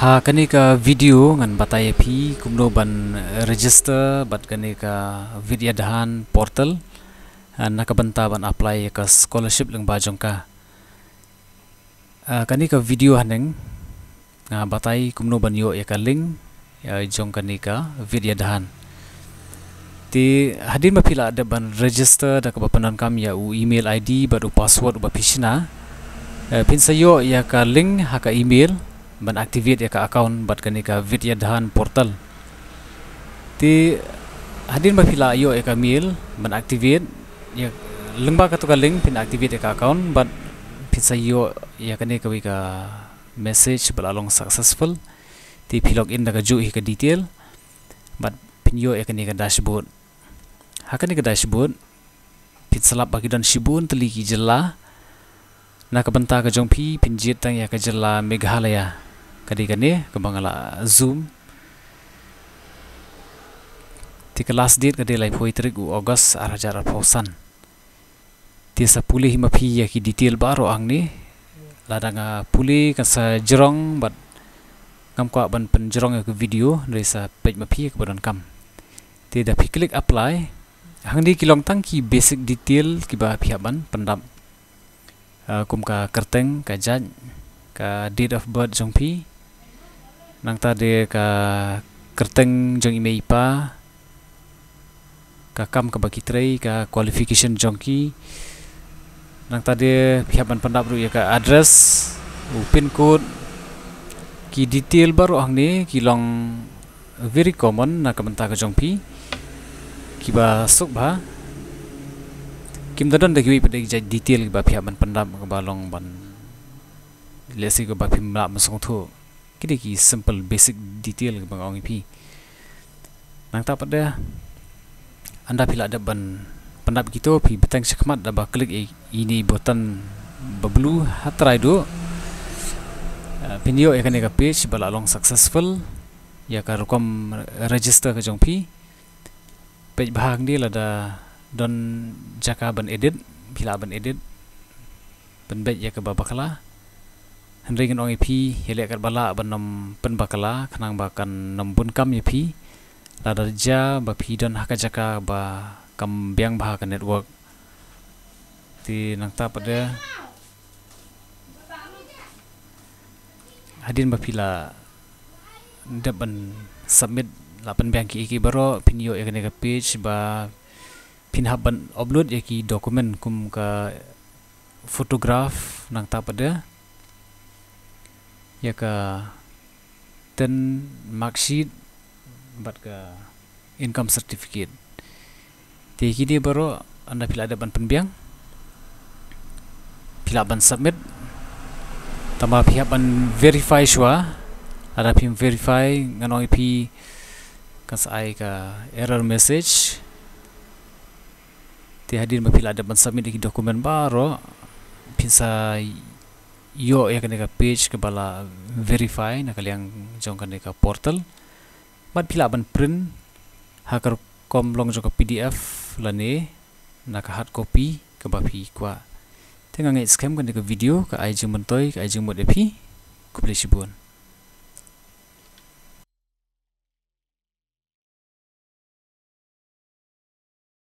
Ha kani ka video ngan batai phi kumno ban register bat kani ka vidya dahan portal nakabanta ban apply ka scholarship leng bajong ka kani ka video haneng batai kumno ban yo ya ka link ya jong kani ka vidya dahan ti hadin mapila ada ban register da ka bapanan kam ya u email ID baru password ba pishina pin sayo ya ka link ha ka email ban activate ya ka account bat kani ka vidya dahan portal ti hadin mapila yo ya ka mail ban activate ya lengba ka to ka link pin activate ya ka account bat pin sayo ya kani ka wi ka message balalong successful ti pilog in da ka ju ka detail bat pin yo ya kani ka dashboard hakani ka dashboard pin salap bagi dan shibun teliki jela nakabanta ka jong pi pinjit tang ya ka jela Meghalaya kadi kani ka bangala zoom ti kelas date kadi lai phoi tarik u August 2000 ti sa puli hima pi ya ki detail baro ang ni ladanga puli ka sa jerong bat ngam kwa ban penjerong ya ke video dari sa page ma pi ka badan kam ti da pi klik apply hang di kilong tang ki basic detail ki ba pi ban pendam kum ka kerteng ka jan ka date of birth jong pi nang ta de ka kerteng jong email pa ka kam ka bakitrei ka qualification jong ki nang ta de pihaban pendap ru ya ka address u pin code ki detail baru ang ni kilong very common na ka banta ka jong pi ki ba sok ba kim dadon de ki pada jai detail ki ba pihaban pendap ka balong ban lesi ko ba pim la masong thu kini ki simple basic detail ke bang pi nang ta pada anda pila ada ban pendap gitu pi betang sekmat da ba klik ini button bablu hatrai do video ya kan ka page bala long successful ya ka rukom register ka jong pi page bahang dia lada don jaka ban edit pila ban edit ban bet ya ka babakala Henry ngon ip hele kat bala banom pen bakala kanang bakan nambun kam ip la darja ba pi don haka jaka ba kam biang bah ka network ti nang ta pada hadin ba pila daban submit la pen biang ki baro pinyo ya ka page ba pin haban upload ya ki dokumen kum ka photograph nang ta pada ya ka ten marksheet bat ka income certificate ti kini baru anda pila ada ban penbiang pila ban submit tama pihak ban verify shwa ada pim verify nganoi pi kas ai ka error message ti hadir pila ada ban submit di dokumen baru pinsa yo ya kan ka page ke bala verify na kaliang jong kan ka portal bat pila ban print hakar kom long jong ka PDF lane na ka hard copy ke ba pi kwa tenga ngai scam kan ka video ka ai jeng mentoi ka ai jeng mod epi ku play sibun